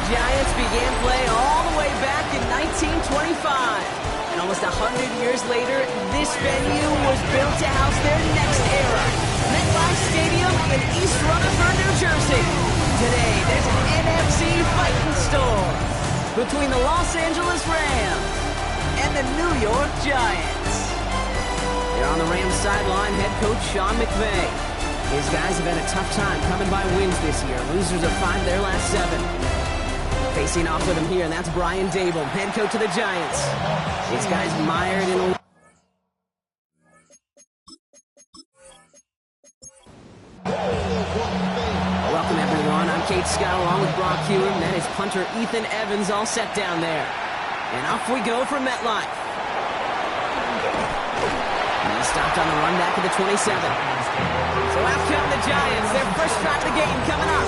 Giants began play all the way back in 1925. And almost 100 years later, this venue was built to house their next era. MetLife Stadium in East Rutherford, New Jersey. Today, there's an NFC fighting storm between the Los Angeles Rams and the New York Giants. Here on the Rams sideline, head coach Sean McVay. His guys have had a tough time coming by wins this year. Losers of 5 their last 7. Facing off with him here, and that's Brian Dable, head coach of the Giants. These guys mired in... Welcome, everyone. I'm Kate Scott, along with Brock Hewitt, and that is punter Ethan Evans all set down there. And off we go from MetLife. And he stopped on the run back at the 27. So out come the Giants, their first drive of the game coming up.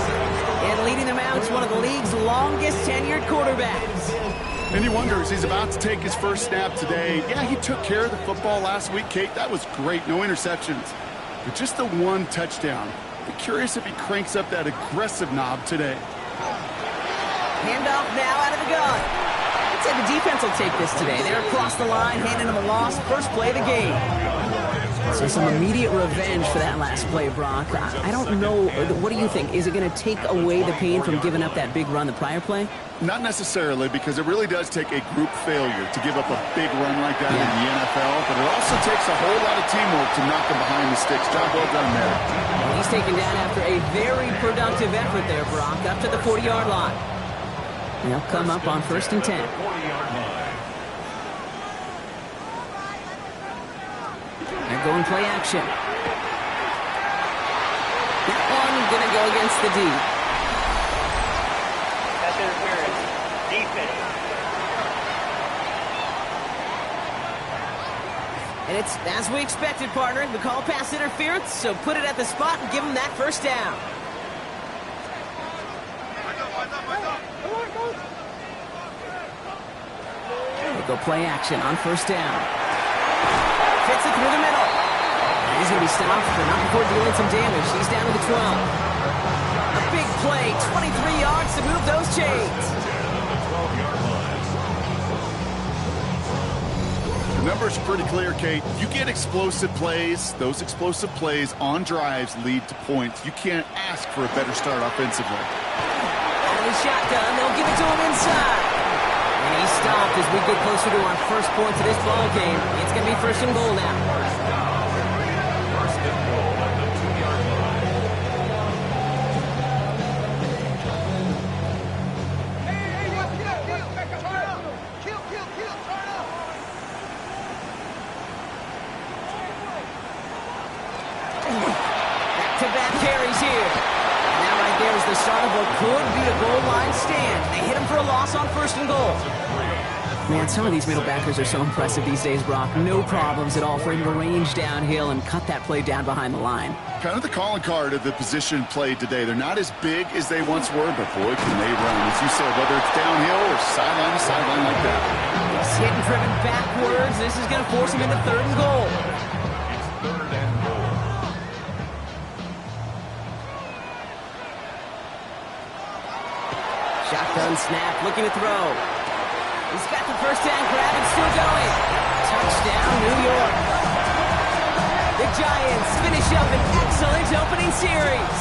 And leading them out is one of the league's longest tenured quarterbacks. And he wonders, he's about to take his first snap today. Yeah, he took care of the football last week, Kate. That was great. No interceptions. But just the 1 touchdown. I'm curious if he cranks up that aggressive knob today. Handoff now out of the gun. I'd say the defense will take this today. They're across the line, handing them a loss. First play of the game. So some immediate revenge for that last play, Brock. I don't know. What do you think? Is it going to take away the pain from giving up that big run the prior play? Not necessarily, because it really does take a group failure to give up a big run like that in the NFL. But it also takes a whole lot of teamwork to knock them behind the sticks. Job well done there. Well, he's taken down after a very productive effort there, Brock, up to the 40-yard line. They'll come up on 1st and 10. They're going play action. That one going to go against the D. Pass interference. Defense. And it's as we expected, partner. We call pass interference, so put it at the spot and give them that first down. They go play action on 1st down. Fits it through the middle. He's going to be stopped, but not before dealing some damage. He's down to the 12. A big play, 23 yards to move those chains. The number's pretty clear, Kate. You get explosive plays. Those explosive plays on drives lead to points. You can't ask for a better start offensively. Out of the shotgun, they'll give it to him inside. And he stopped as we get closer to our first points of this ball game. It's going to be 1st and goal now. First and goal at the 2-yard line. Back-to-back carries here. And that right there is the start of what could be a goal line stand. They hit him for a loss on 1st and goal. Man, some of these middle backers are so impressive these days, Brock. No problems at all for him to range downhill and cut that play down behind the line. Kind of the calling card of the position played today. They're not as big as they once were, but boy, can they run. As you said, whether it's downhill or sideline to sideline like that. He's hit and driven backwards. This is going to force him into 3rd and goal. It's 3rd and goal. Shotgun snap, looking to throw. He's got the first down grab and still going. Touchdown, New York. The Giants finish up an excellent opening series.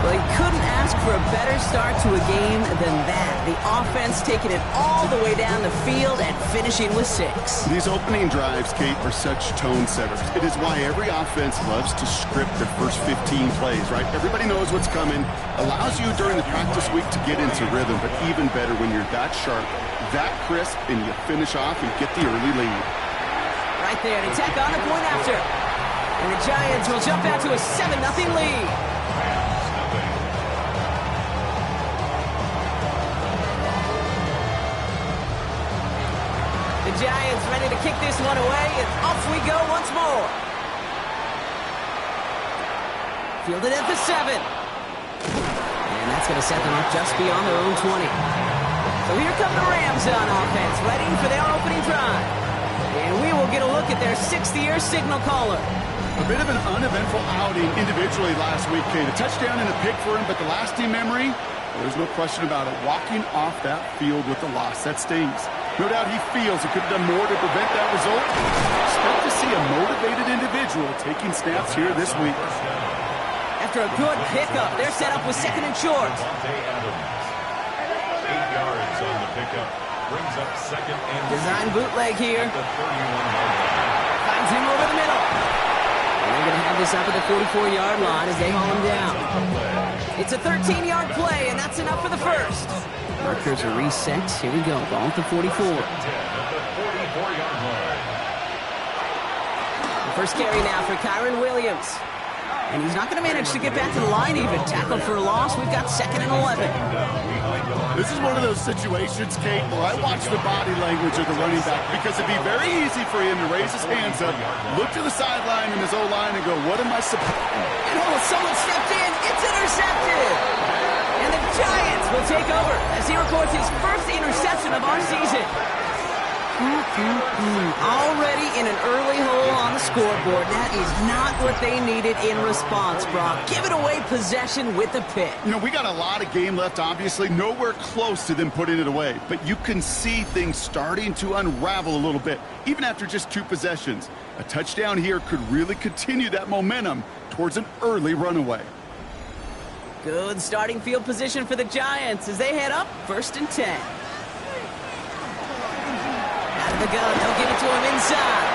Well, he couldn't ask for a better start to a game than that. The offense taking it all the way down the field and finishing with 6. These opening drives, Kate, are such tone setters. It is why every offense loves to script their first 15 plays, right? Everybody knows what's coming. Allows you during the practice week to get into rhythm, but even better when you're that sharp, that crisp, and you finish off and get the early lead. Right there, to tack on a point after. And the Giants will jump out to a 7-0 lead. The Giants ready to kick this one away, and off we go once more. Fielded at the 7. And that's going to set them up just beyond their own 20. So here come the Rams on offense, ready for their opening drive. And we will get a look at their 6th-year signal caller. A bit of an uneventful outing individually last week, Kate. A touchdown and a pick for him, but the lasting memory, there's no question about it. Walking off that field with the loss, that stings. No doubt he feels he could have done more to prevent that result. Expect to see a motivated individual taking snaps here this week. After a good pickup, they're set up with second and short. 8 yards on the pickup. Brings up second and Design bootleg here. the 31-yard line. Finds him over the middle. And they're going to have this up at the 44-yard line as they haul him down. It's a 13-yard play, and that's enough for the first. Markers are reset. Here we go. Ball at the 44. 10 at the 44-yard line. The first carry now for Kyron Williams. And he's not going to manage to get back to the line even. Tackled for a loss. We've got second and 11. This is one of those situations, Kate, where I watch the body language of the running back because it'd be very easy for him to raise his hands up, look to the sideline in his O-line and go, what am I supposed to do? And someone stepped in. It's intercepted. And the Giants will take over as he records his first interception of our season. Already in an early hole on the scoreboard. That is not what they needed in response, Brock. Give it away possession with the pick. You know, we got a lot of game left, obviously. Nowhere close to them putting it away. But you can see things starting to unravel a little bit, even after just 2 possessions. A touchdown here could really continue that momentum towards an early runaway. Good starting field position for the Giants as they head up first and 10. Out of the gun, they'll give it to him inside.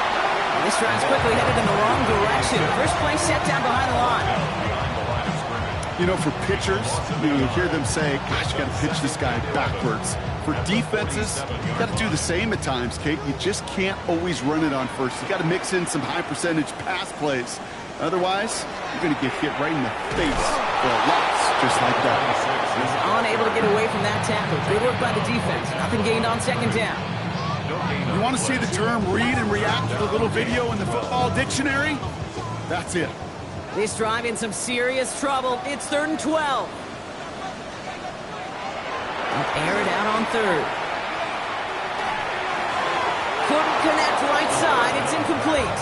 And this drive's quickly headed in the wrong direction. First play set down behind the line. You know, for pitchers, you hear them say, gosh, you got to pitch this guy backwards. For defenses, you got to do the same at times, Kate. You just can't always run it on first. You got to mix in some high percentage pass plays. Otherwise, you're going to get hit right in the face for a loss, just like that. He's unable to get away from that tackle. Good work by the defense. Nothing gained on second down. You want to see the term read and react to the little video in the football dictionary? That's it. This drive in some serious trouble. It's 3rd and 12. They'll air it out on 3rd. Couldn't connect right side. It's incomplete.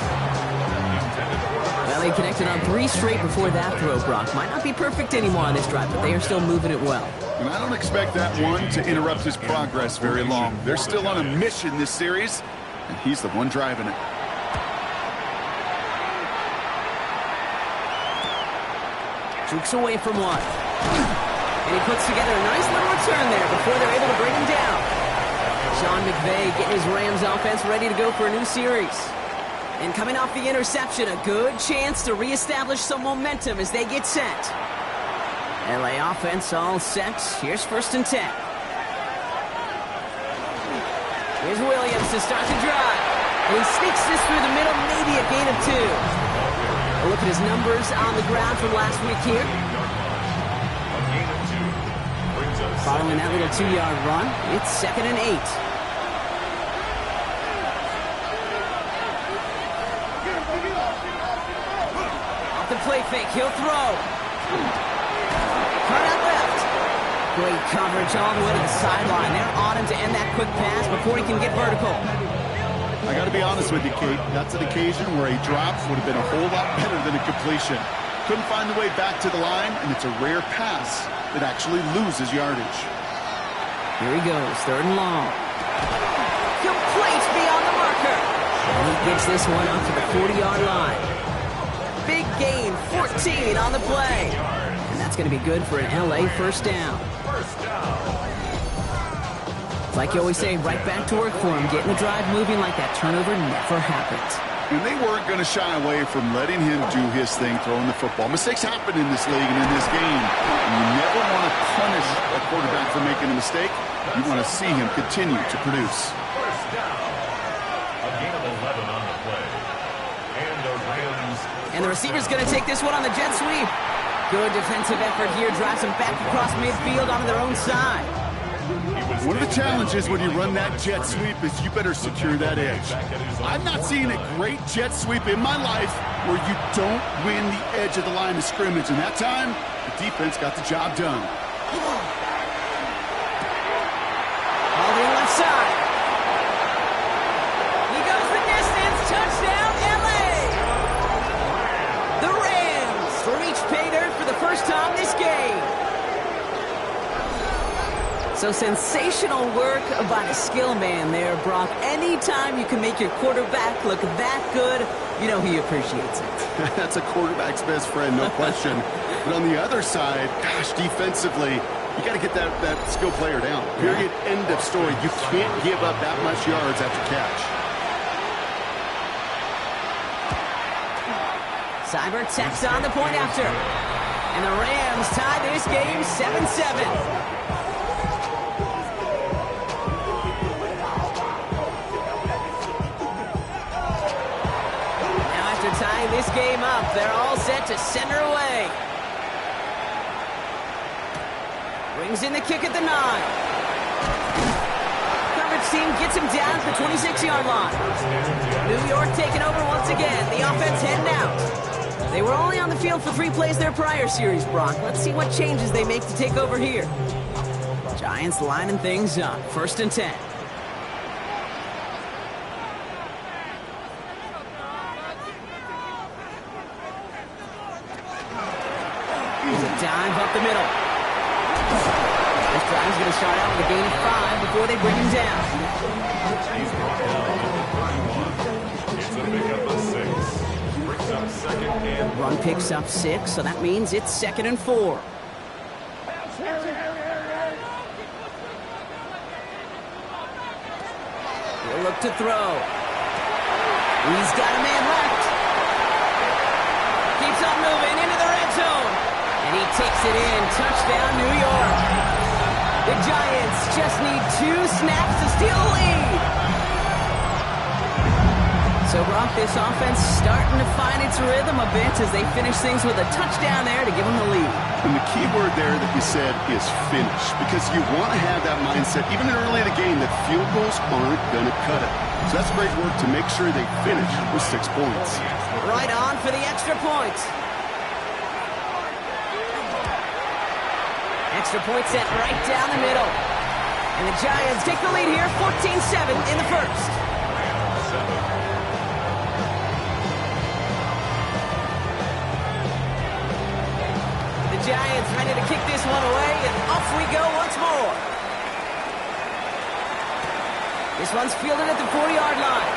Well, they connected on 3 straight before that throw, Brock. Might not be perfect anymore on this drive, but they are still moving it well. And I don't expect that one to interrupt his progress very long. They're still on a mission this series, and he's the one driving it. Jukes away from one. And he puts together a nice little return there before they're able to bring him down. Sean McVay getting his Rams offense ready to go for a new series. And coming off the interception, a good chance to reestablish some momentum as they get set. LA offense all set. Here's 1st and 10. Here's Williams to start the drive. And he sneaks this through the middle, maybe a gain of 2. A look at his numbers on the ground from last week here. Following that little 2-yard run, it's 2nd and 8. Off the play fake, he'll throw. Turn out left. Great coverage all the way to the sideline. They're on him to end that quick pass before he can get vertical. I got to be honest with you, Kate. That's an occasion where a drop would have been a whole lot better than a completion. Couldn't find the way back to the line, and it's a rare pass that actually loses yardage. Here he goes, 3rd and long. Complete beyond the marker. And he gets this one up to the 40-yard line. Big gain, 14 on the play. And that's going to be good for an LA first down. Like you always say, right back to work for him, getting the drive moving like that turnover never happened. And they weren't going to shy away from letting him do his thing, throwing the football. Mistakes happen in this league and in this game. And you never want to punish a quarterback for making a mistake. You want to see him continue to produce. First down. A gain of 11 on the play. And the Rams. And the receiver's going to take this one on the jet sweep. Good defensive effort here. Drives them back across midfield onto their own side. One of the challenges when you run that jet sweep is you better secure that edge. I've not seen a great jet sweep in my life where you don't win the edge of the line of scrimmage. And that time, the defense got the job done. All the left side. He goes the distance. Touchdown, LA. So sensational work by the skill man there, Brock. Anytime you can make your quarterback look that good, you know he appreciates it. That's a quarterback's best friend, no question. But on the other side, gosh, defensively, you got to get that skill player down. Period. End of story. You can't give up that much yards after catch. Cyber tacks on the point after. And the Rams tie this game 7-7. Tying this game up, they're all set to send her away. Brings in the kick at the 9. Coverage team gets him down at the 26-yard line. New York taking over once again. The offense heading out. They were only on the field for 3 plays their prior series, Brock. Let's see what changes they make to take over here. Giants lining things up. 1st and 10. Dive up the middle. This drive's going to start out with a gain of 5 before they bring him down. He's brought down at the 31. It's a pickup of 6. Brings up 2nd and... Run picks up 6, so that means it's 2nd and 4. He'll look to throw. He's got a man left. Keeps on moving into the red zone. And he takes it in. Touchdown, New York. The Giants just need 2 snaps to steal the lead. So, Brock, this offense starting to find its rhythm a bit as they finish things with a touchdown there to give them the lead. And the key word there that you said is finish, because you want to have that mindset, even early in the game, that field goals aren't going to cut it. So that's great work to make sure they finish with 6 points. Right on for the extra point. Extra point set right down the middle. And the Giants take the lead here, 14-7 in the first. The Giants ready to kick this one away, and off we go once more. This one's fielded at the 40-yard line.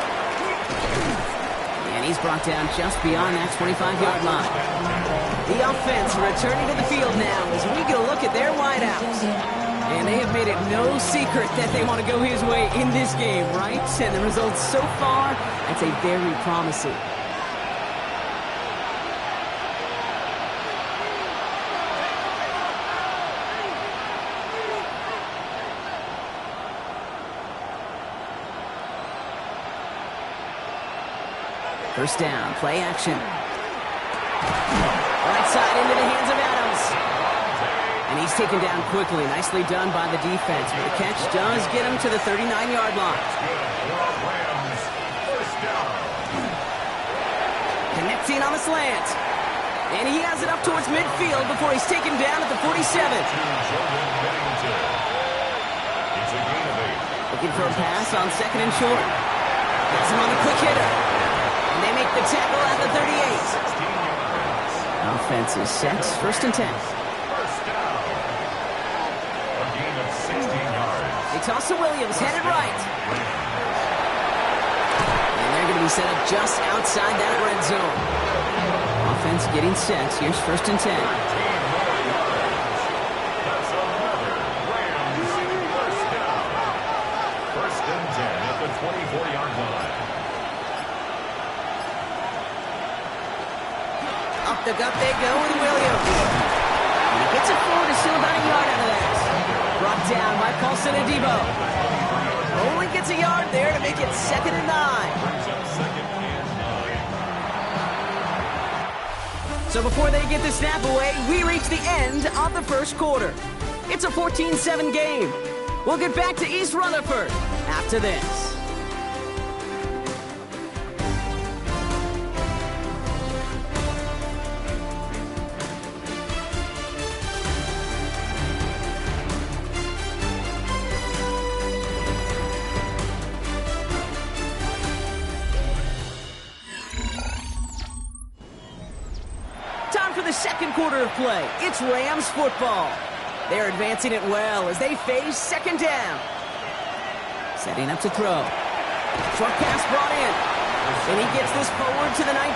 And he's brought down just beyond that 25-yard line. The offense returning to the field now as we get a look at their wideouts. And they have made it no secret that they want to go his way in this game, right? And the results so far, I'd say very promising. First down, play action. Right side into the hands of Adams. And he's taken down quickly. Nicely done by the defense. But the catch does get him to the 39-yard line. Connecting on the slant. And he has it up towards midfield before he's taken down at the 47. Looking for a pass on 2nd and short. Gets him on the quick hitter. And they make the tackle at the 38. Offense is set. 1st and 10. First down. A gain of 16 yards. They toss to Williams, headed right. And they're going to be set up just outside that red zone. Offense getting set. Here's 1st and 10. That's another Rams first down. 1st and 10 at the 24-yard line. Up the gut they go with Williams. And he gets it forward to still about a yard out of that. Brought down by Paulson Adebo. Only gets a yard there to make it 2nd and 9. So before they get the snap away, we reach the end of the first quarter. It's a 14-7 game. We'll get back to East Rutherford after this. Time for the second quarter of play. It's Rams football. They're advancing it well as they face second down. Setting up to throw. Short pass brought in. And he gets this forward to the 19.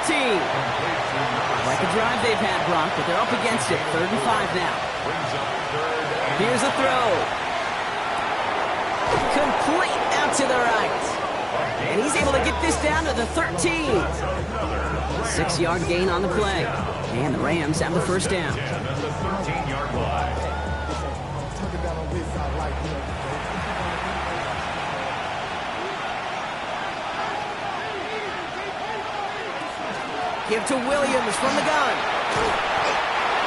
Like a drive they've had, Brock, but they're up against it. 3rd and 5 now. Here's a throw. Complete out to the right. And he's able to get this down to the 13. 6-yard gain on the play. And the Rams have the first down. Give to Williams from the gun.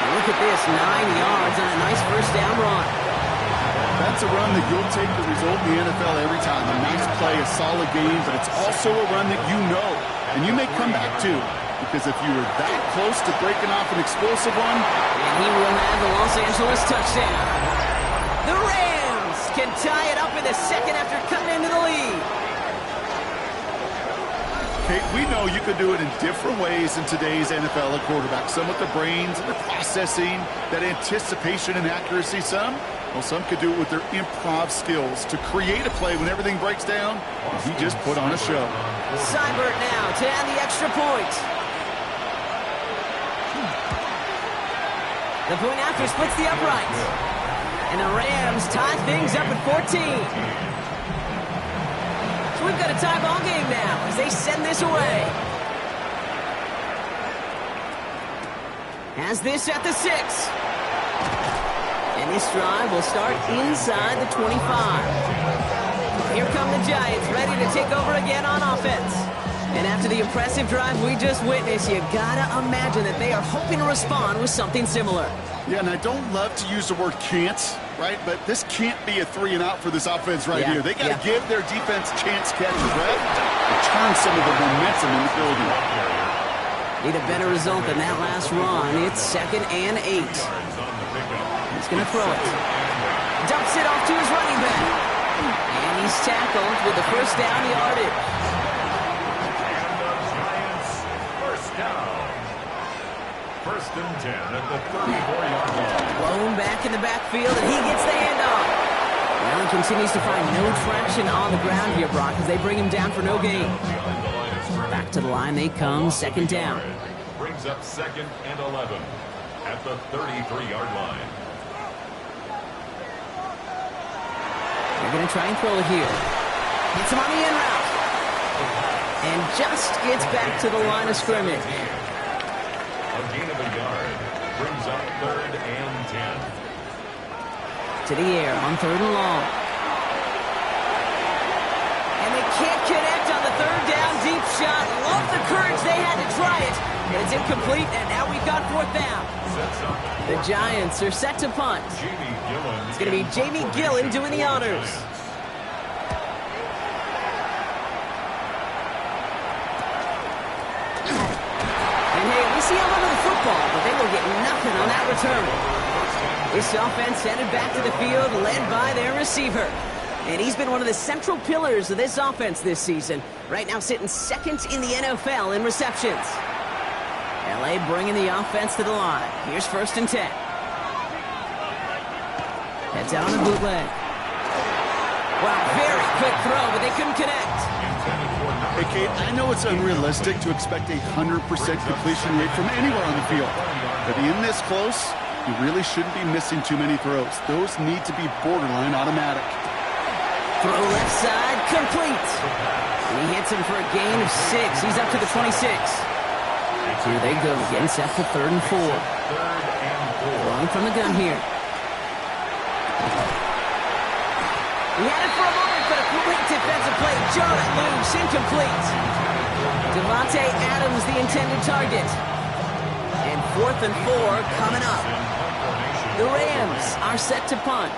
And look at this, 9 yards on a nice first down run. That's a run that you'll take the result in the NFL every time. A nice play, a solid game, but it's also a run that you know, and you may come back to, because if you were that close to breaking off an explosive one, and he will have the Los Angeles touchdown. The Rams can tie it up in the second after cutting into the lead. Kate, we know you can do it in different ways in today's NFL at quarterback. Some with the brains and the processing, that anticipation and accuracy. Some could do it with their improv skills to create a play when everything breaks down. And he just put on a show. Seibert now to add the extra point. The point after splits the uprights. And the Rams tie things up at 14. So we've got a tie ball game now as they send this away. Has this at the 6. And this drive will start inside the 25. Here come the Giants, ready to take over again on offense. And after the impressive drive we just witnessed, you gotta imagine that they are hoping to respond with something similar. Yeah, and I don't love to use the word can't, right? But this can't be a 3-and-out for this offense right here. They got to give their defense a chance to catch a breath and turn some of the momentum in the building. Need a better result than that last run. It's 2nd and 8. He's going to throw it. Dumps it off to his running back. And he's tackled with the first down yardage. First down. 1st and 10 at the 34-yard line. Blown back in the backfield, and he gets the handoff. Allen continues to find no traction on the ground here, Brock, as they bring him down for no gain. Back to the line they come, 2nd down. Brings up 2nd and 11 at the 33-yard line. They're going to try and throw it here. Hits him on the in route. And just gets back to the line of scrimmage. A gain of a yard. Brings up 3rd and 10. To the air on 3rd and long. And they can't connect on the 3rd down deep shot. Love the courage they had to try it. But it's incomplete, and now we've got 4th down. The Giants are set to punt. It's going to be Jamie Gillen doing the honors. See a lot of the football, but they will get nothing on that return. This offense headed back to the field, led by their receiver. And he's been one of the central pillars of this offense this season. Right now sitting 2nd in the NFL in receptions. LA bringing the offense to the line. Here's 1st and 10. Heads out on a bootleg. Wow, very quick throw, but they couldn't connect. Hey, Kate, I know it's unrealistic to expect a 100% completion rate from anywhere on the field. But in this close, you really shouldn't be missing too many throws. Those need to be borderline automatic. Throw left side, complete. And he hits him for a gain of 6. He's up to the 26. Here they go, getting set for 3rd and 4. Throwing from the gun here. He had it for a moment, but a great defensive play. Jarred it loose, incomplete. Devontae Adams, the intended target. And 4th and 4 coming up. The Rams are set to punt.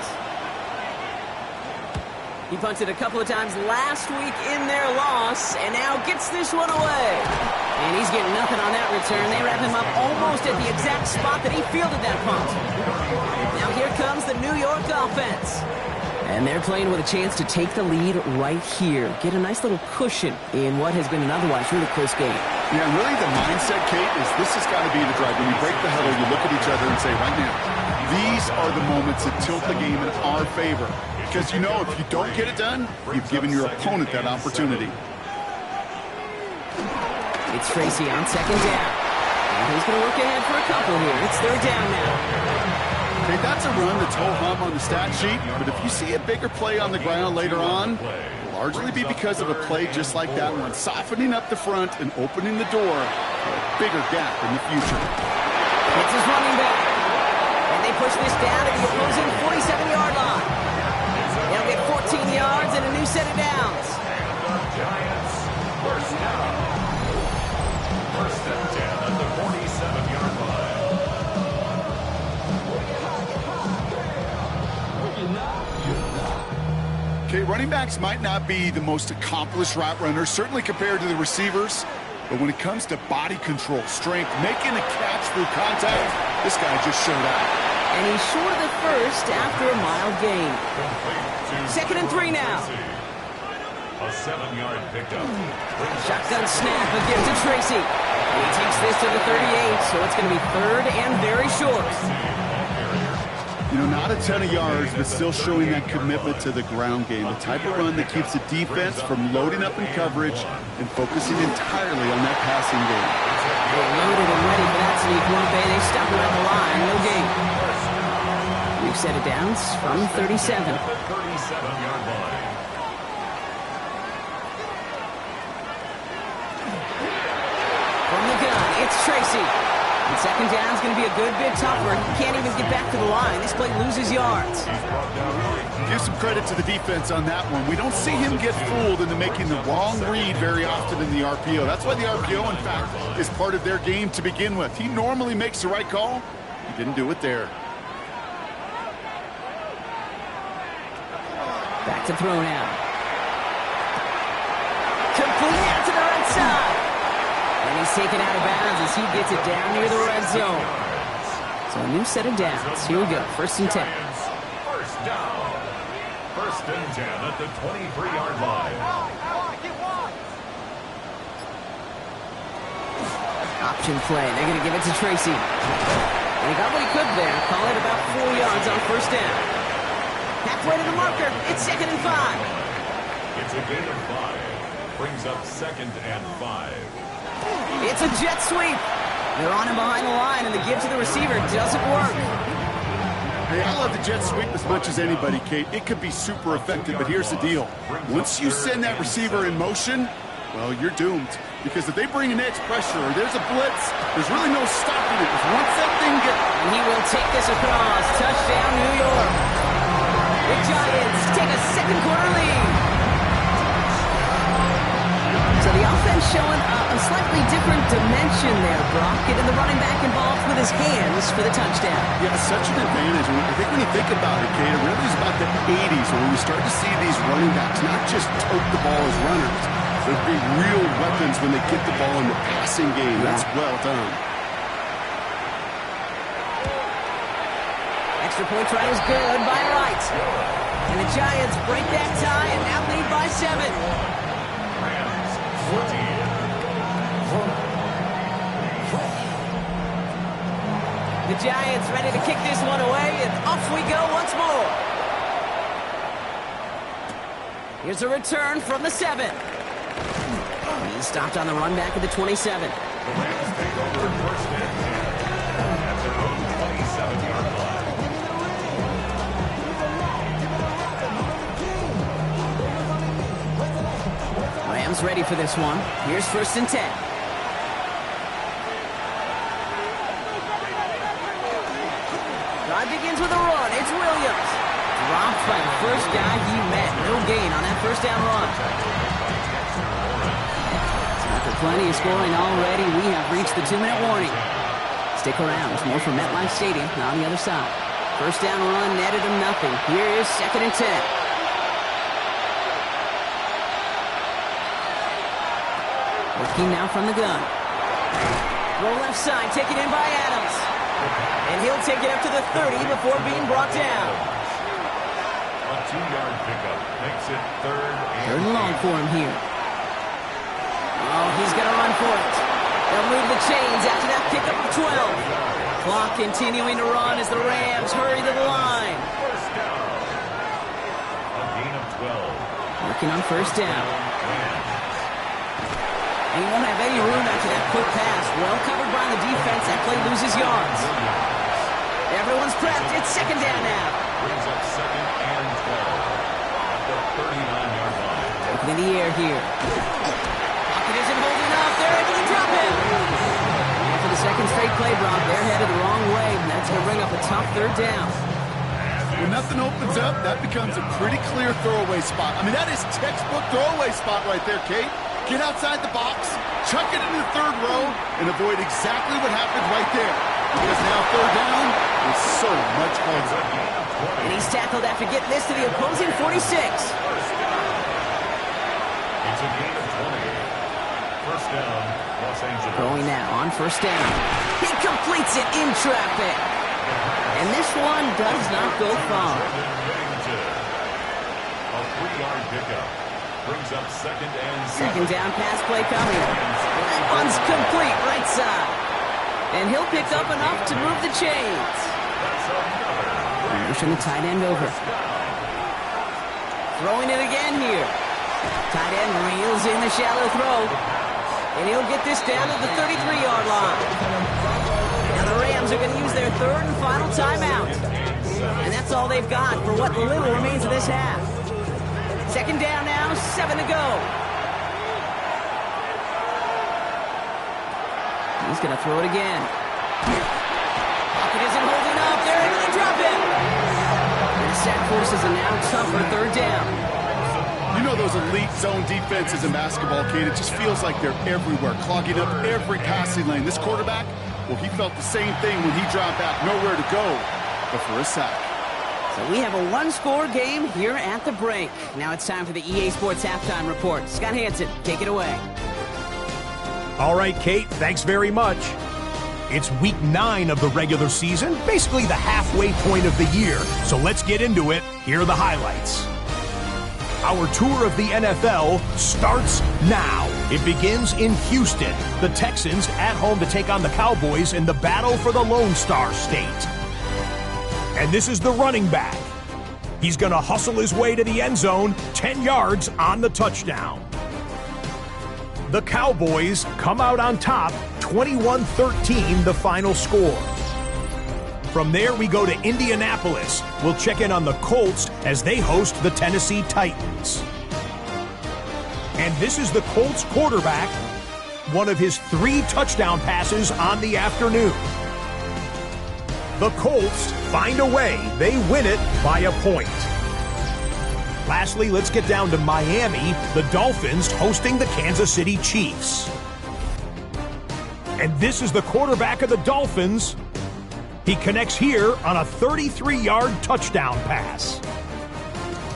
He punted a couple of times last week in their loss, and now gets this one away. And he's getting nothing on that return. They wrap him up almost at the exact spot that he fielded that punt. Now here comes the New York offense. And they're playing with a chance to take the lead right here. Get a nice little cushion in what has been an otherwise really close game. Yeah, really the mindset, Kate, is this has got to be the drive. When you break the huddle, you look at each other and say, right now, These are the moments that tilt the game in our favor. Because you know if you don't get it done, you've given your opponent that opportunity. It's Tracy on second down. And he's going to look ahead for a couple here. It's third down now. Okay, that's a run that's ho-hum on the stat sheet, but if you see a bigger play on the ground later on, it'll largely be because of a play just like that one, softening up the front and opening the door for a bigger gap in the future. It's his running back. And they push this down to the opposing 47-yard line. They'll get 14 yards and a new set of downs. Giants, first down. First and 10 at the 47-yard line. Okay, running backs might not be the most accomplished route runners, certainly compared to the receivers, but when it comes to body control, strength, making a catch through contact, this guy just showed out. And he's short of the first after a mild gain. Second and 3 now. A 7-yard pickup. Shotgun snap again to Tracy. And he takes this to the 38, so it's going to be third and very short. You know, not a ton of yards, but still showing that commitment to the ground game. The type of run that keeps the defense from loading up in coverage and focusing entirely on that passing game. They're loaded and ready for that sneak. Green Bay, they stop around the line. No gain. New set of downs from 37. 37-yard line. From the gun, it's Tracy. And second down is going to be a good bit tougher. He can't even get back to the line. This play loses yards. Give some credit to the defense on that one. We don't see him get fooled into making the wrong read very often in the RPO. That's why the RPO, in fact, is part of their game to begin with. He normally makes the right call. He didn't do it there. Back to throw now. Complete out to the right side. And he's taken out of bounds as he gets it down near the red zone. So a new set of downs. Here we go. First and 10. First down. First and 10 at the 23-yard line. Option play. They're going to give it to Tracy. And he got what he could there. Call it about 4 yards on first down. Halfway to the marker. It's second and 5. It's a gain of 5. Brings up second and 5. It's a jet sweep. They're on him behind the line, and the give to the receiver doesn't work. Hey, I love the jet sweep as much as anybody, Kate. It could be super effective, but here's the deal. Once you send that receiver in motion, well, you're doomed. Because if they bring an edge pressure or there's a blitz, there's really no stopping it. Once that thing gets... And he will take this across. Touchdown, New York. The Giants take a second quarter lead. So the offense showing a slightly different dimension there, Brock. Getting the running back involved with his hands for the touchdown. Yeah, such an advantage. I think when you think about it, Kate, it really is about the 80s when we start to see these running backs not just tote the ball as runners, but be real weapons when they get the ball in the passing game. That's well done. Extra point try is good by Wright. And the Giants break that tie and now lead by 7. The Giants ready to kick this one away, and off we go once more. Here's a return from the 7. He stopped on the run back at the 27. The Rams take over first and 10 at their own 27-yard line. Rams ready for this one. Here's first and 10. Drive begins with a run. It's Williams. Dropped by the first guy he met. No gain on that first down run. So after plenty of scoring already, we have reached the 2-minute warning. Stick around. There's more from MetLife Stadium on the other side. First down run netted him nothing. Here is second and 10. Working now from the gun. Roll left side, taken in by Adams. And he'll take it up to the 30 before being brought down. A 2-yard pickup makes it third and long for him here. Oh, he's going to run for it. They'll move the chains after that pickup of 12. Clock continuing to run as the Rams hurry to the line. First down. A gain of 12. Working on first down. And he won't have any room after that quick pass. Well covered by the defense. That play loses yards. Everyone's prepped. It's second down now. Brings up second and 12 at the 39-yard line. Taken in the air here. Pocket isn't holding up. They're able to drop him. And for the second straight play, Brock, they're headed the wrong way. And that's going to bring up a tough third down. When nothing opens up, that becomes a pretty clear throwaway spot. I mean, that is textbook throwaway spot right there, Kate. Get outside the box, chuck it into the third row, and avoid exactly what happened right there. Because now third down is so much harder. And he's tackled after getting this to the opposing 46. It's a gain of 20. First down, Los Angeles. Going now on first down. He completes it in traffic. And this one does not go far. A 3-yard pickup. Brings up second and Second down pass play coming. That one's complete right side. And he'll pick up enough to move the chains. Pushing the tight end over. Throwing it again here. Tight end reels in the shallow throw. And he'll get this down to the 33-yard line. Now the Rams are going to use their third and final timeout. And that's all they've got for what little remains of this half. Second down now, 7 to go. He's going to throw it again. Pocket isn't holding up. They're able to drop it. And the sack forces a now tougher third down. You know those elite zone defenses in basketball, Kate, it just feels like they're everywhere, clogging up every passing lane. This quarterback, well, he felt the same thing when he dropped back, nowhere to go but for a sack. So we have a one-score game here at the break. Now it's time for the EA Sports Halftime Report. Scott Hansen, take it away. All right, Kate, thanks very much. It's week 9 of the regular season, basically the halfway point of the year. So let's get into it. Here are the highlights. Our tour of the NFL starts now. It begins in Houston. The Texans at home to take on the Cowboys in the battle for the Lone Star State. And this is the running back. He's going to hustle his way to the end zone, 10 yards on the touchdown. The Cowboys come out on top, 21-13 the final score. From there, we go to Indianapolis. We'll check in on the Colts as they host the Tennessee Titans. And this is the Colts quarterback, one of his 3 touchdown passes on the afternoon. The Colts find a way. They win it by a point. Lastly, let's get down to Miami. The Dolphins hosting the Kansas City Chiefs. And this is the quarterback of the Dolphins. He connects here on a 33-yard touchdown pass.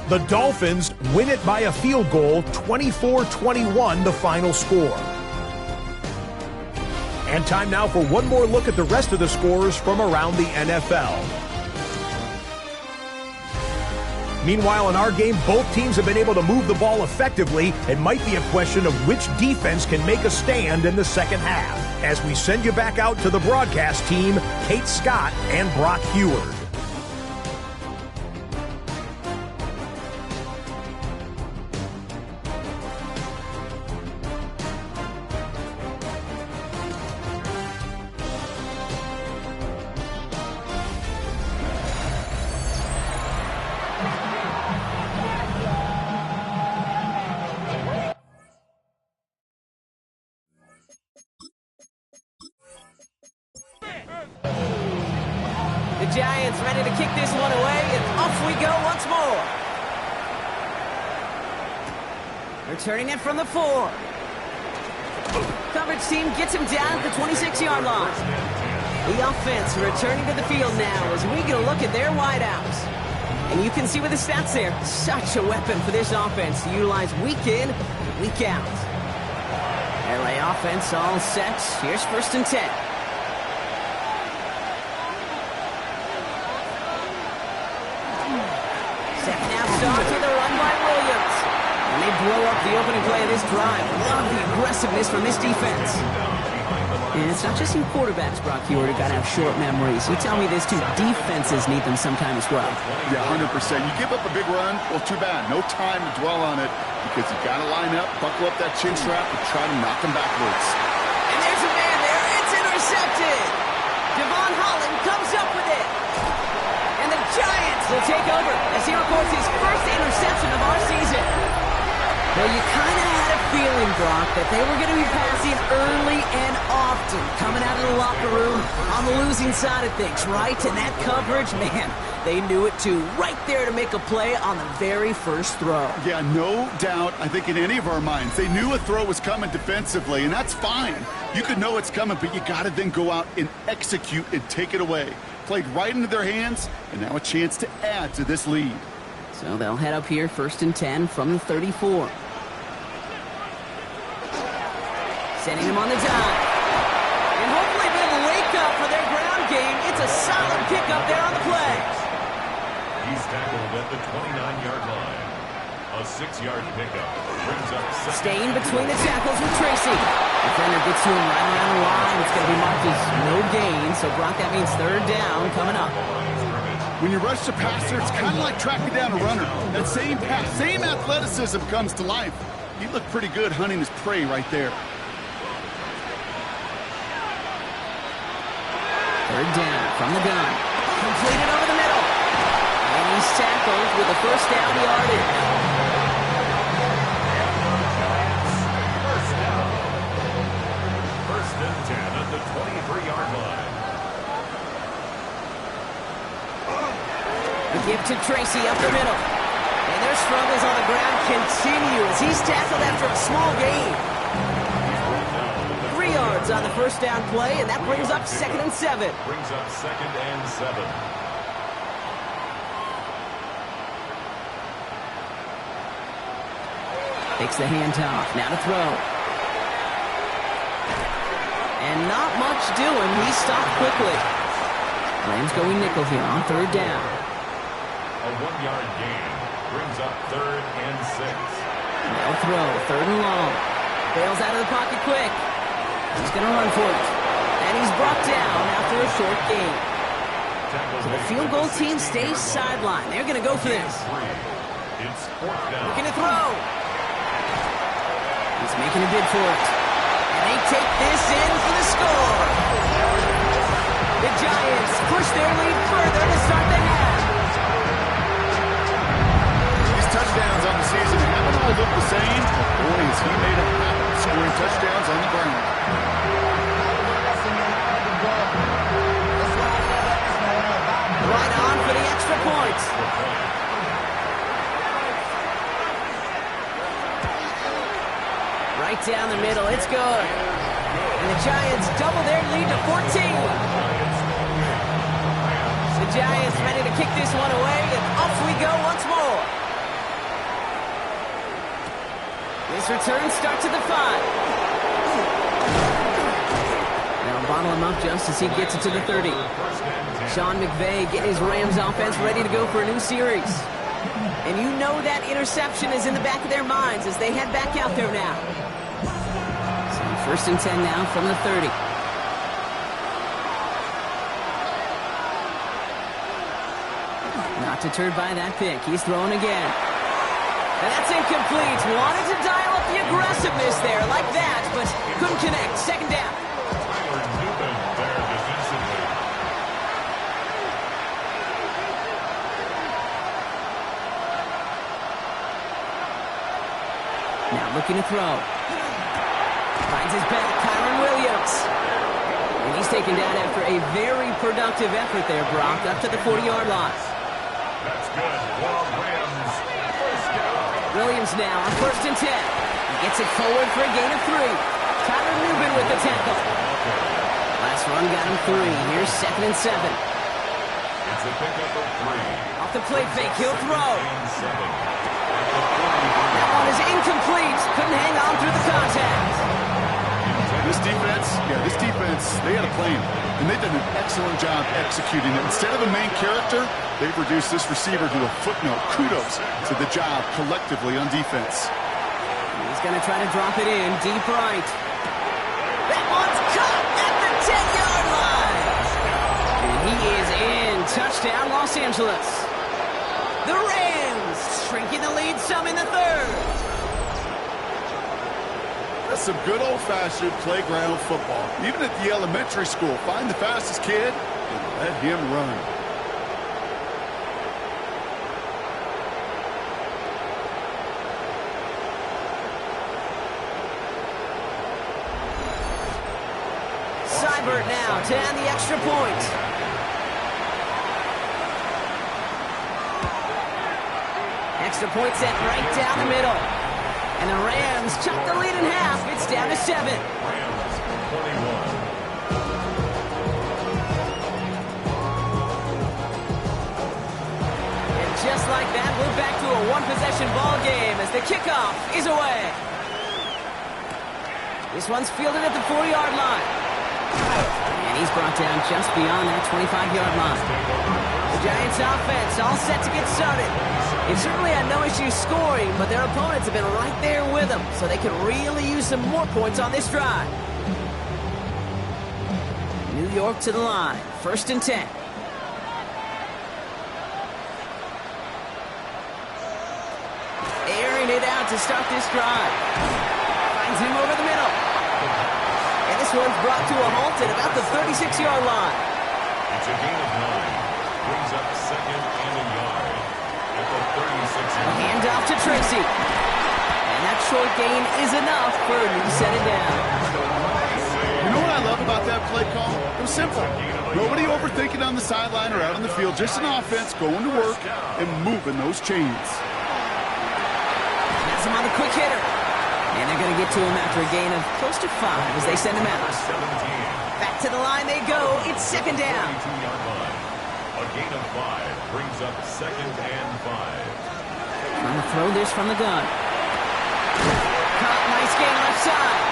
The Dolphins win it by a field goal, 24-21 the final score. And time now for one more look at the rest of the scores from around the NFL. Meanwhile, in our game, both teams have been able to move the ball effectively. It might be a question of which defense can make a stand in the second half. As we send you back out to the broadcast team, Kate Scott and Brock Heward. The Giants ready to kick this one away, and off we go once more. Returning it from the 4. Coverage team gets him down at the 26-yard line. The offense returning to the field now as we get a look at their wideouts. And you can see with the stats there, such a weapon for this offense to utilize week in, week out. LA offense all set. Here's first and 10. Second half starts with a run by Williams. And they blow up the opening play of this drive. Love the aggressiveness from this defense. And it's not just you quarterbacks, Brock Hewitt, who got to have short memories. You tell me this too, defenses need them sometime as well. Yeah, 100%. You give up a big run, well, too bad. No time to dwell on it because you got to line up, buckle up that chin strap, and try to knock them backwards. And there's a man there. It's intercepted. Devon Holland comes up with it. And the Giants will take over as he records his first interception of our season. Well, you kind of had a feeling, Brock, that they were going to be passing early and often, coming out of the locker room on the losing side of things, right? And that coverage, man, they knew it too. Right there to make a play on the very first throw. Yeah, no doubt. I think in any of our minds, they knew a throw was coming defensively, and that's fine. You could know it's coming, but you got to then go out and execute and take it away. Played right into their hands, and now a chance to add to this lead. So they'll head up here, 1st and 10 from the 34. Sending him on the dive. And hopefully a bit of a wake-up for their ground game. It's a solid pickup there on the play. He's tackled at the 29-yard line. A 6-yard pickup brings up second. Staying between the tackles with Tracy. Defender gets to him right around the line. It's going to be marked as no gain. So, Brock, that means 3rd down coming up. When you rush the passer, it's kind of like tracking down a runner. That same pass, same athleticism comes to life. He looked pretty good hunting his prey right there. 3rd down from the gun. Completed over the middle. And he's tackled with a 1st down yardage. First down. 1st and 10 at the 23-yard line. The give to Tracy up the middle. And their struggles on the ground continue as he's tackled after a small gain. 3 yards on the 1st down play, and that brings up 2nd and 7. Brings up 2nd and 7. Takes the handoff. Now to throw. And not much doing. He stopped quickly. Rams going nickel here on 3rd down. A 1-yard gain brings up 3rd and 6. They'll throw. 3rd and long. Bails out of the pocket quick. He's going to run for it. And he's brought down after a short gain. So the field goal team stays sidelined. They're going to go for this. It's 4th down. Looking to throw. He's making a bid for it. And they take this in for the score. The Giants push their lead further to start the half. These touchdowns on the season haven't all looked the same. Boy, has he made a habit of scoring touchdowns on the ground. Right on for the extra points. Right down the middle, it's good. And the Giants double their lead to 14. The Giants ready to kick this one away, and off we go once more. This return starts at the 5. Now bottle him up just as he gets it to the 30. Sean McVay getting his Rams offense ready to go for a new series. And you know that interception is in the back of their minds as they head back out there now. So 1st and 10 now from the 30. Not deterred by that pick. He's throwing again. And that's incomplete. Wanted to dial up the aggressiveness there like that, but couldn't connect. 2nd down. Now looking to throw. Finds his back, Kyron Williams. And he's taken down after a very productive effort there, Brock, up to the 40-yard line. That's good. Rams. First down. Williams now on 1st and 10. He gets it forward for a gain of 3. Tyler Rubin with the tackle. Last run got him 3. Here's 2nd and 7. It's a pickup of 3. Off the play fake, he'll throw. And 7. That one is incomplete. Couldn't hang on through the contact. This defense, they had a plan, and they've done an excellent job executing it. Instead of a main character, they've reduced this receiver to a footnote. Kudos to the job collectively on defense. He's going to try to drop it in deep right. That one's 10-yard line. And he is in. Touchdown, Los Angeles. The Rams shrinking the lead some in the third. That's some good old-fashioned playground football. Even at the elementary school, find the fastest kid and let him run. Seibert now to add the extra point. Extra point set right down the middle. And the Rams chop the lead in half. It's down to 7. Rams 21. And just like that, we're back to a one-possession ball game as the kickoff is away. This one's fielded at the 4-yard line. And he's brought down just beyond that 25-yard line. The Giants offense all set to get started. It certainly had no issue scoring, but their opponents have been right there with them, so they could really use some more points on this drive. New York to the line, 1st and 10. Airing it out to start this drive. Finds him over the middle. And this one's brought to a halt at about the 36-yard line. It's a gain of 9. Brings up 2nd and a yard at the 36-yard line. Handoff to Tracy. And that short gain is enough for a new set it down. You know what I love about that play call? It was simple. Nobody overthinking on the sideline or out on the field. Just an offense going to work and moving those chains. Has him on the quick hitter. And they're going to get to him after a gain of close to 5 as they send him out. 17. Back to the line they go. It's 2nd down. 22-yard line. A gain of 5 brings up 2nd and 5. Trying to throw this from the gun. Caught, nice gain left side.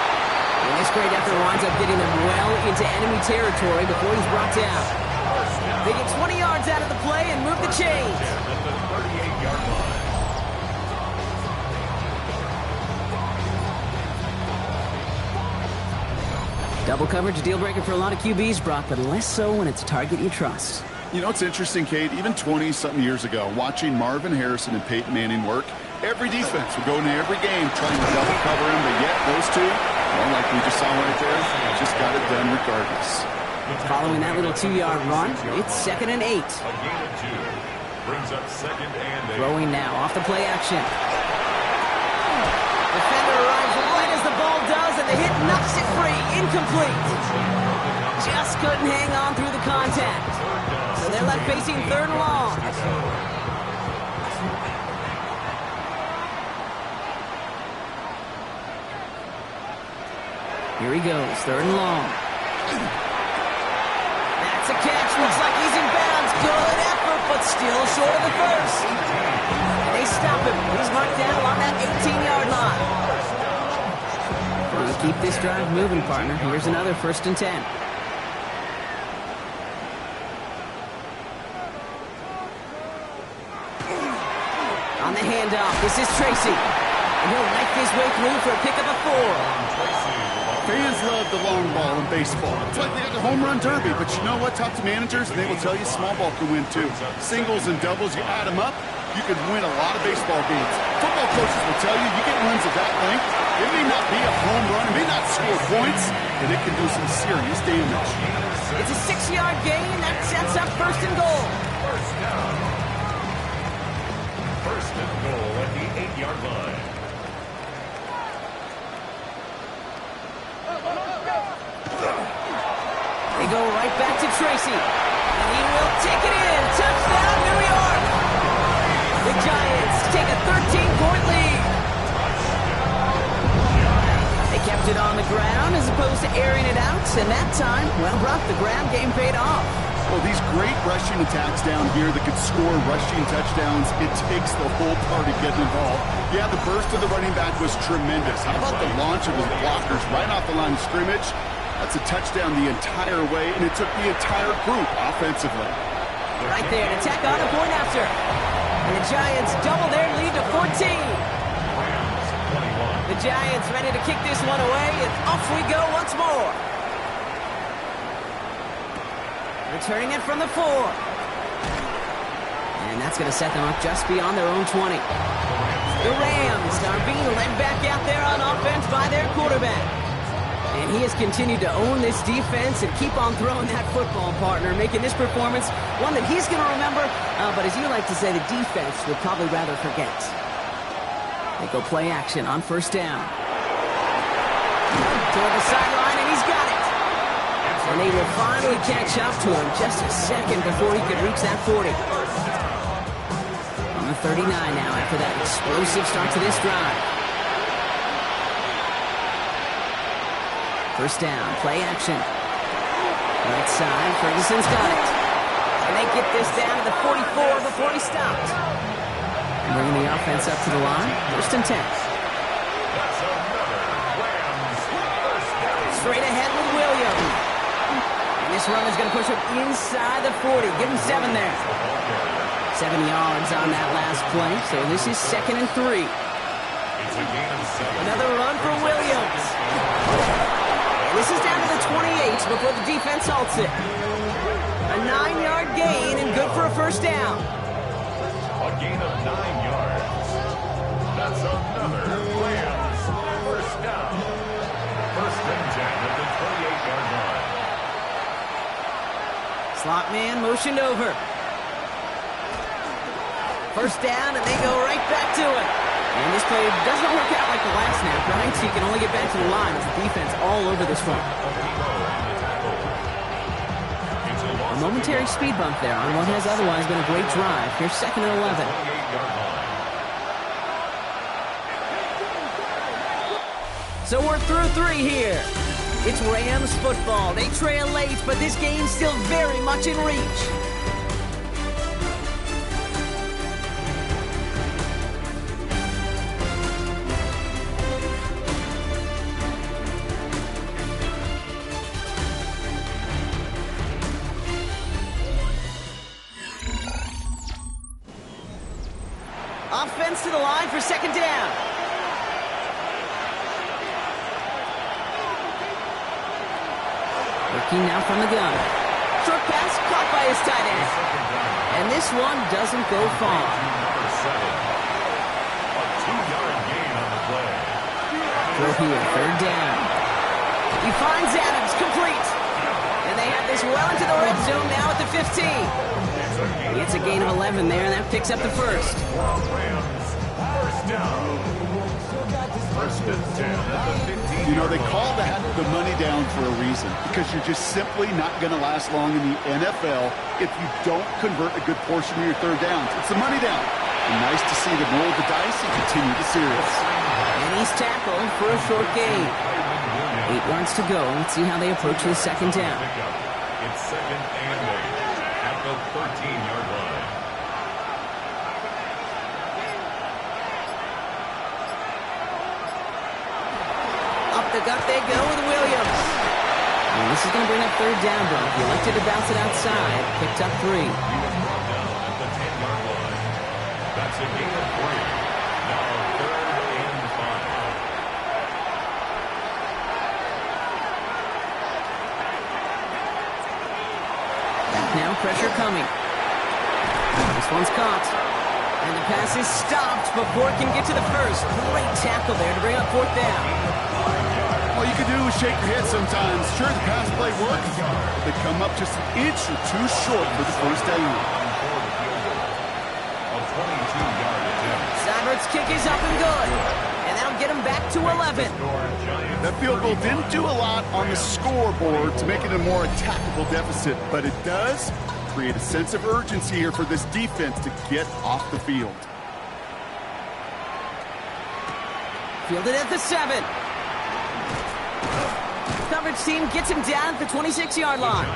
And this great effort winds up getting them well into enemy territory before he's brought down. They get 20 yards out of the play and move the chains. At the 38-yard line. Double coverage, a deal breaker for a lot of QBs, Brock, but less so when it's a target you trust. You know, it's interesting, Kate, even 20-something years ago, watching Marvin Harrison and Peyton Manning work, every defense would go into every game trying to double cover him, but yet those two, well, like we just saw right there, just got it done regardless. Following that little 2-yard run, it's 2nd and 8. A gain of 2 brings up 2nd and 8. Throwing now off the play action. Defender arrives right as the ball does, and the hit knocks it free. Incomplete. Just couldn't hang on through the contact. So they're left facing 3rd and long. Here he goes, 3rd and long. That's a catch. Looks like he's in bounds. Good effort, but still short of the first. And they stop him. He's marked down along that 18-yard line. We'll keep this drive moving, partner. Here's another 1st and 10. On the handoff, this is Tracy. And he'll knife his way through for a pickup of 4. Fans love the long ball in baseball. It's like they have the home run derby, but you know what? Talk to managers, and they will tell you small ball can win too. Singles and doubles, you add them up, you can win a lot of baseball games. Football coaches will tell you, you get runs of that length, it may not be a home run, it may not score points, and it can do some serious damage. It's a 6-yard gain that sets up 1st and goal. First down. 1st and goal at the 8-yard line. They go right back to Tracy. And he will take it in. Touchdown, New York. The Giants take a 13-point lead. They kept it on the ground as opposed to airing it out. And that time, well, Brock, the ground game paid off. Well, these great rushing attacks down here that could score rushing touchdowns, it takes the whole party getting involved. Yeah, the burst of the running back was tremendous. How about the launch of his blockers right off the line of scrimmage? That's a touchdown the entire way, and it took the entire group offensively. Right there to tack on a point after. And the Giants double their lead to 14. The Giants ready to kick this one away, and off we go once more. Returning it from the 4. And that's going to set them up just beyond their own 20. The Rams are being led back out there on offense by their quarterback. And he has continued to own this defense and keep on throwing that football, partner, making this performance one that he's going to remember, but as you like to say, the defense would probably rather forget. They go play action on first down. Toward the sideline, and he's got it. And they will finally catch up to him just a second before he could reach that 40. On the 39 now after that explosive start to this drive. First down, play action. Right side, Ferguson's got it. And they get this down to the 44 before he stopped. And bringing the offense up to the line, first and 10. Straight ahead with Williams. And this run is going to push him inside the 40. Give him 7 there. 7 yards on that last play, so this is 2nd and 3. Another run for Williams. This is down to the 28 before the defense halts it. A 9-yard gain and good for a first down. A gain of 9 yards. That's another Rams first down. First and 10 at the 28-yard line. Slot man motioned over. First down, and they go right back to it. And this play doesn't work out like the last snap, right? So you can only get back to the line as the defense all over this front. A momentary speed bump there on what has otherwise been a great drive. Here's 2nd and 11. So we're through 3 here. It's Rams football. They trail late, but this game's still very much in reach. Offense to the line for 2nd down. Working now from the gun. Short pass caught by his tight end. And this one doesn't go far. A 2-yard gain on the play. Throw here, 3rd down. He finds Adams, complete. And they have this well into the red zone now at the 15. It's a gain of 11 there, and that picks up the first. Rams first down. First and 10 at the 15. You know, they call that the money down for a reason, because you're just simply not going to last long in the NFL if you don't convert a good portion of your 3rd downs. It's the money down. And nice to see them roll the dice and continue the series. And he's tackled for a short gain. 8 yards to go. Let's see how they approach the 2nd down. It's 2nd and 8 at the 13-yard line. Up the gut they go with Williams. And this is going to bring up 3rd down, bro. He elected to bounce it outside. Picked up 3. Down at the 10-yard line. That's a gain of 3. Now 3rd and 5. Now pressure coming. This one's caught. And the pass is stopped before it can get to the first. Great tackle there to bring up 4th down. All you can do is shake your head sometimes. Sure, the pass play works. They come up just an inch or 2 short for the first down. A 22-yard attempt. Seibert's kick is up and good. And that'll get him back to 11. That field goal didn't do a lot on the scoreboard to make it a more attackable deficit, but it does create a sense of urgency here for this defense to get off the field. Fielded at the 7. Coverage team gets him down at the 26-yard line.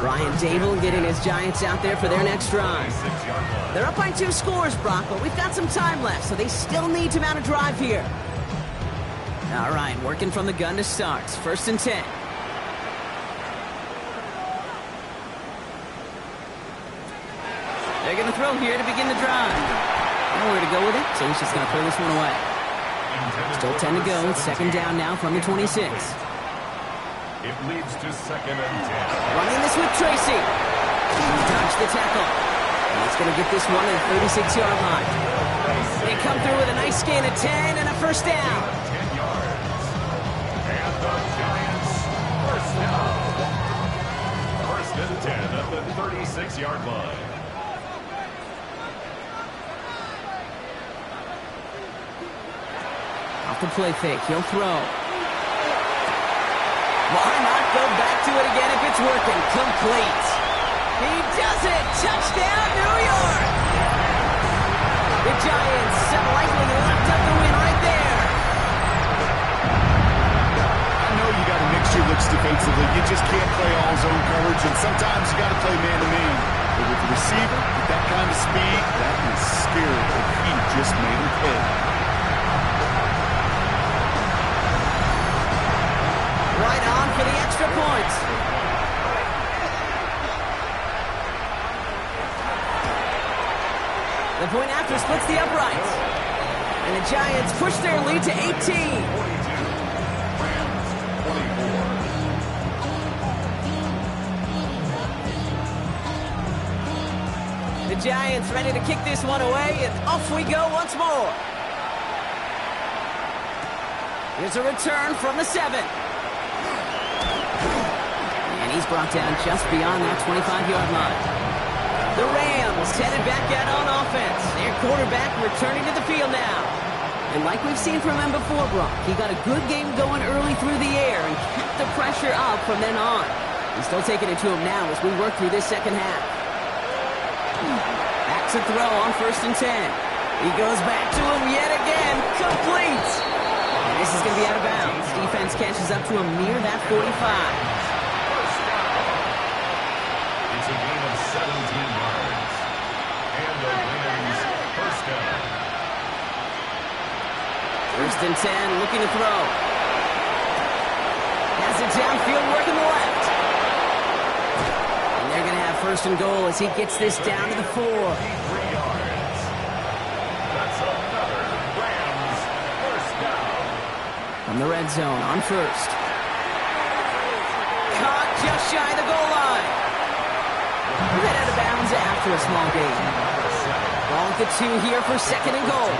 Brian Dable getting his Giants out there for their next drive. They're up by 2 scores, Brock, but we've got some time left, so they still need to mount a drive here. All right, working from the gun to start. 1st and 10. They're going to throw here to begin the drive. Nowhere to go with it, so he's just going to throw this one away. Still 10 to go. It's 2nd down now from the 26. It leads to 2nd and 10. Running this with Tracy. He dodged the tackle. And he's going to get this one at the 36-yard line. They come through with a nice gain of 10 and a first down. 10 yards. And the Giants first down. 1st and 10 at the 36-yard line. Off the play fake, he'll throw. Why not go back to it again if it's working? Complete. He does it! Touchdown, New York! The Giants have likely locked up the win right there. I know you got to mix your looks defensively. You just can't play all zone coverage, and sometimes you got to play man-to-man. But with the receiver, with that kind of speed, that is scary. He just made him pay. Right on for the extra point. The point after splits the uprights. And the Giants push their lead to 18. 42. Rams 24. The Giants ready to kick this one away, and off we go once more. Here's a return from the 7. And he's brought down just beyond that 25-yard line. The Rams headed back out on offense. Their quarterback returning to the field now. And like we've seen from him before, Brock, he got a good game going early through the air and kept the pressure up from then on. He's still taking it to him now as we work through this second half. Back to throw on 1st and 10. He goes back to him yet again. Complete. And this is going to be out of bounds. Defense catches up to him near that 45. It's a gain of 17 yards. And the Rams first down. 1st and 10, looking to throw. Has it downfield, working the left. And they're going to have 1st and goal as he gets this down to the 4. 3 yards. That's another Rams first down. From the red zone on 1st. Caught just shy of the goal line. Right out of bounds after a small gain. Ball at the 2 here for 2nd and goal.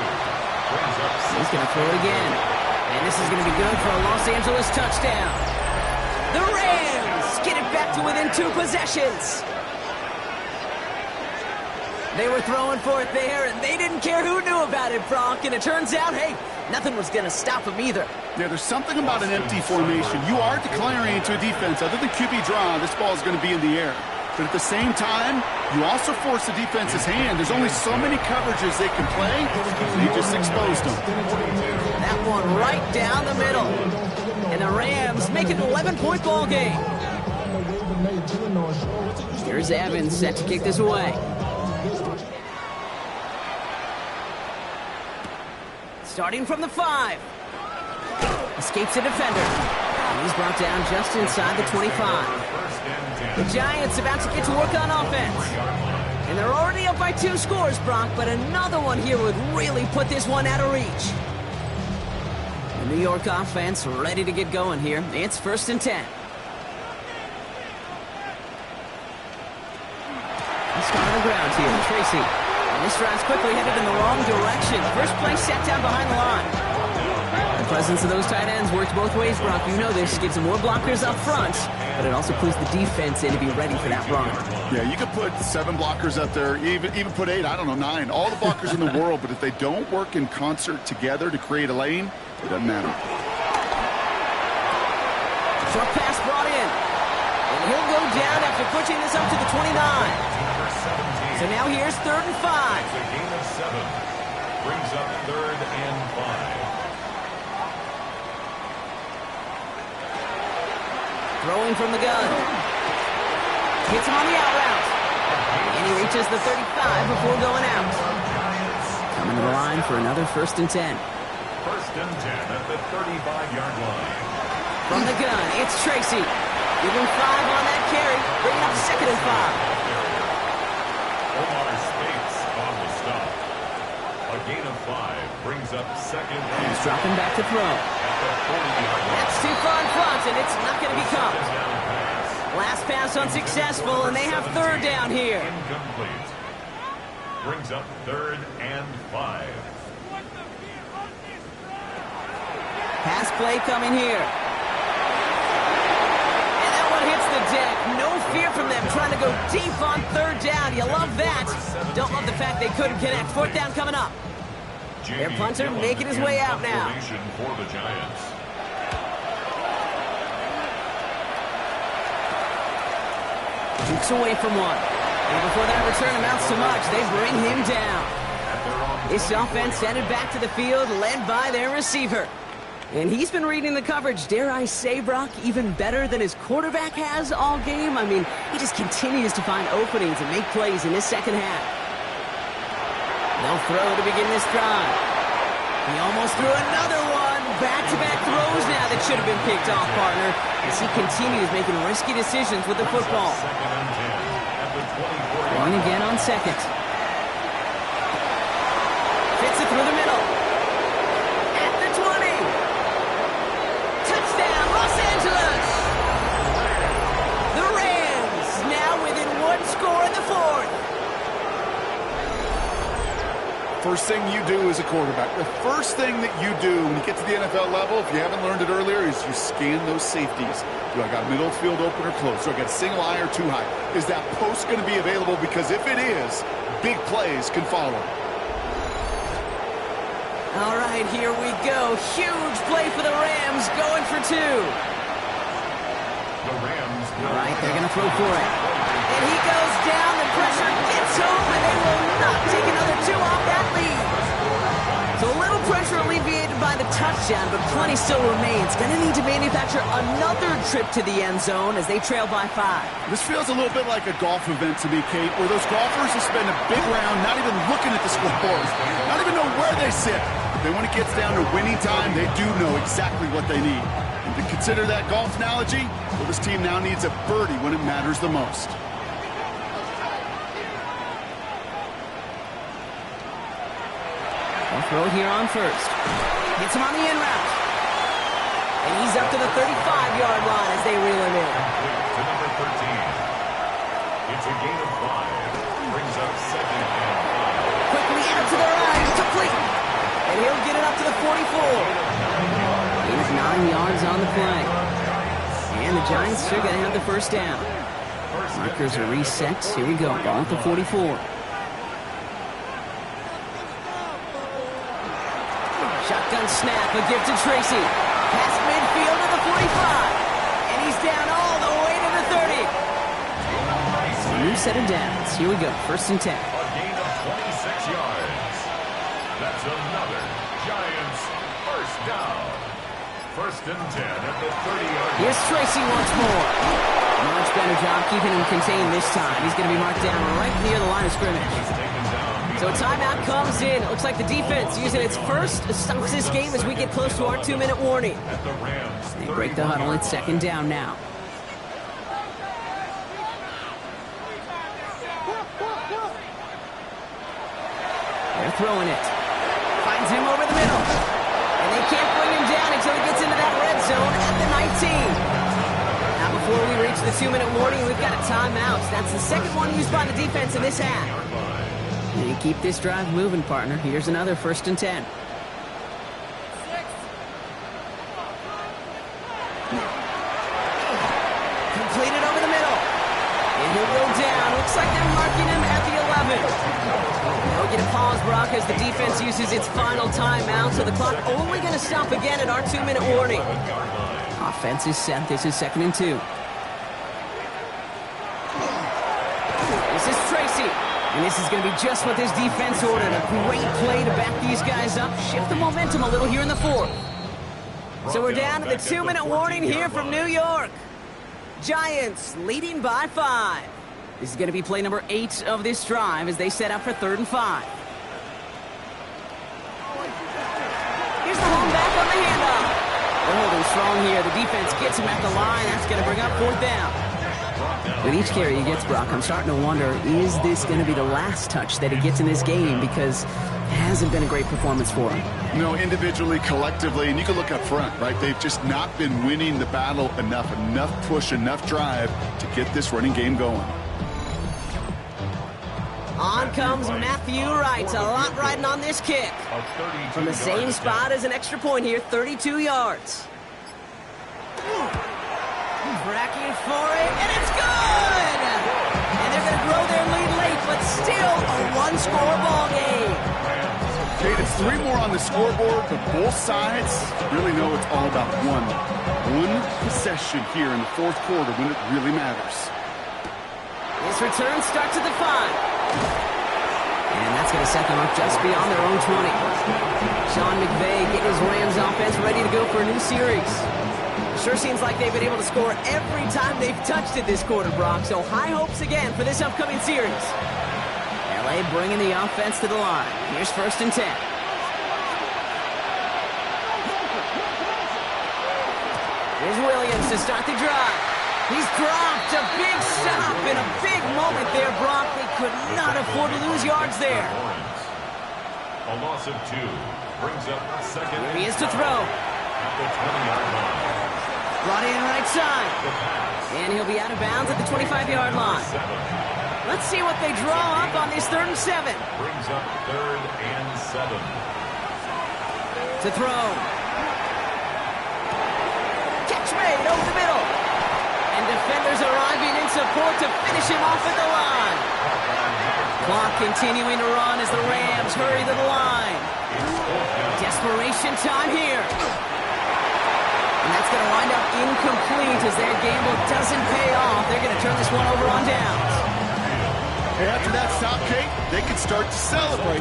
He's going to throw it again. And this is going to be good for a Los Angeles touchdown. The Rams get it back to within 2 possessions. They were throwing for it there, and they didn't care who knew about it, Brock. And it turns out, hey, nothing was going to stop them either. Yeah, there's something about an empty formation. You are declaring into a defense. Other than QB draw, this ball is going to be in the air. But at the same time, you also force the defense's hand. There's only so many coverages they can play, and you just exposed them. That one right down the middle. And the Rams make it an 11-point ball game. Here's Evans set to kick this away. Starting from the 5. Escapes a defender. And he's brought down just inside the 25. The Giants about to get to work on offense. And they're already up by 2 scores, Brock, but another one here would really put this one out of reach. The New York offense ready to get going here. It's 1st and 10. Let's start on the ground here. Tracy. And this drive's quickly headed in the wrong direction. First play set down behind the line. The presence of those tight ends works both ways, Brock. You know this. Gives them more blockers up front, but it also clues the defense in to be ready for that run. Yeah, you could put 7 blockers up there, even put 8, I don't know, 9. All the blockers in the world, but if they don't work in concert together to create a lane, it doesn't matter. Short pass brought in. And he'll go down after pushing this up to the 29. So now here's 3rd and 5. It's a gain of 7. Brings up 3rd and 5. Throwing from the gun. Hits him on the out route. And he reaches the 35 before going out. Coming to the line for another 1st and 10. 1st and 10 at the 35-yard line. From the gun, it's Tracy. Giving 5 on that carry. Bringing up 2nd and 5. Omar Speights on the stop. A gain of 5 brings up 2nd and He's dropping back to throw. at the 40-yard line. That's too far in front, and it's not going to become. Last pass unsuccessful, and they have third down here. Incomplete. Brings up 3rd and 5. Pass play coming here. And that one hits the deck. No fear from them trying to go deep on third down. You love that. Don't love the fact they couldn't connect. Fourth down coming up. Their punter making his way out now. For the Giants. Keeps away from one. And before that return amounts to much, they bring him down. This offense headed back to the field, led by their receiver. And he's been reading the coverage, dare I say, Brock, even better than his quarterback has all game. I mean, he just continues to find openings and make plays in this second half. They'll throw to begin this drive. He almost threw another one. Back-to-back throws now that should have been picked off, partner, as he continues making risky decisions with the football. Going again on second. Fits it through the middle. At the 20. Touchdown, Los Angeles. The Rams now within one score in the fourth. First thing you do as a quarterback, the first thing that you do when you get to the NFL level, if you haven't learned it earlier, is you scan those safeties. Do I got middle field open or close? Do I got single high or two high? Is that post going to be available? Because if it is, big plays can follow. All right, here we go. Huge play for the Rams, going for two. The Rams. All right, they're going to throw for it. And he goes down. The pressure gets home, and they will not take another two off that lead. So a little pressure alleviated by the touchdown, but plenty still remains. Going to need to manufacture another trip to the end zone as they trail by 5. This feels a little bit like a golf event to me, Kate, where those golfers will spend a big round not even looking at the scoreboard, not even know where they sit. But then when it gets down to winning time, they do know exactly what they need. And to consider that golf analogy, well, this team now needs a birdie when it matters the most. Throw here on first. Hits him on the in route. And he's up to the 35-yard line as they reel him in. To number 13. It's a gain of 5. Brings up 2nd and 5. Quickly out to the right. Complete. And he'll get it up to the 44. He's 9 yards on the play. And the Giants are going to have the first down. Markers are reset. Here we go. Ball at the 44. Shotgun snap, a gift to Tracy. Past midfield to the 45. And he's down all the way to the 30. New set of downs. Here we go, 1st and 10. A gain of 26 yards. That's another Giants first down. 1st and 10 at the 30-yard line. Here's Tracy once more. Much better job keeping him contained this time. He's going to be marked down right near the line of scrimmage. So a timeout comes in. It looks like the defense using its first stops this game as we get close to our 2-minute warning. They break the huddle. It's 2nd down now. They're throwing it. Finds him over the middle. And they can't bring him down until he gets into that red zone at the 19. Now before we reach the 2-minute warning, we've got a timeout. That's the second one used by the defense in this half. And you keep this drive moving, partner. Here's another 1st and 10. Completed over the middle. And he'll go down. Looks like they're marking him at the 11. They'll get a pause, Brock, as the defense uses its final timeout. So the clock only going to stop again at our 2-minute warning. Offense is set. This is 2nd and 2. This is Tracy. And this is going to be just what this defense ordered. A great play to back these guys up. Shift the momentum a little here in the 4th. So we're down to the 2-minute warning here from New York. Giants leading by 5. This is going to be play number 8 of this drive as they set up for 3rd and 5. Here's the home back on the handoff. They're holding strong here. The defense gets him at the line. That's going to bring up 4th down. With each carry he gets, Brock, I'm starting to wonder, is this going to be the last touch that he gets in this game? Because it hasn't been a great performance for him. No, individually, collectively, and you can look up front, right? They've just not been winning the battle enough push, enough drive to get this running game going. On comes Matthew Wright. A lot riding on this kick. From the same spot as an extra point here, 32 yards. Tracking for it, and it's good! And they're going to grow their lead late, but still a one-score ball game. Kate, it's 3 more on the scoreboard, but both sides really know it's all about one possession here in the fourth quarter when it really matters. This return starts at the 5. And that's going to set them up just beyond their own 20. Sean McVay getting his Rams offense ready to go for a new series. Sure seems like they've been able to score every time they've touched it this quarter, Brock. So high hopes again for this upcoming series. LA bringing the offense to the line. Here's 1st and 10. Here's Williams to start the drive. He's dropped a big stop in a big moment there, Brock. They could not afford to lose yards there. A loss of 2 brings up 2nd. Here he is to throw. At the 20-yard line. Brought in right side. And he'll be out of bounds at the 25-yard line. Let's see what they draw up on this 3rd and 7. Brings up 3rd and 7. To throw. Catch made over the middle. And defenders arriving in support to finish him off at the line. Clock continuing to run as the Rams hurry to the line. Desperation time here. And that's going to wind up incomplete as their gamble doesn't pay off. They're going to turn this one over on downs. Hey, after that stop, Kate, they can start to celebrate.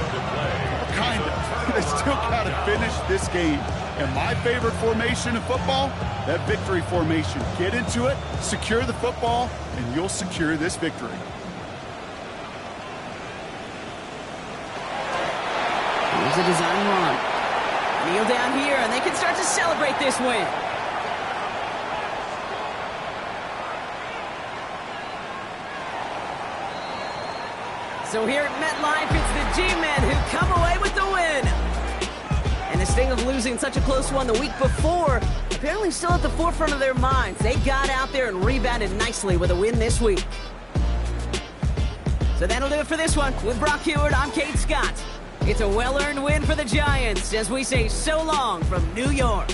Kind of. They still got to finish this game. And my favorite formation in football, that victory formation. Get into it, secure the football, and you'll secure this victory. Here's a design run. Kneel down here, and they can start to celebrate this win. So here at MetLife, it's the G-Men who come away with the win. And the sting of losing such a close one the week before, apparently still at the forefront of their minds. They got out there and rebounded nicely with a win this week. So that'll do it for this one. With Brock Heward, I'm Kate Scott. It's a well-earned win for the Giants as we say so long from New York.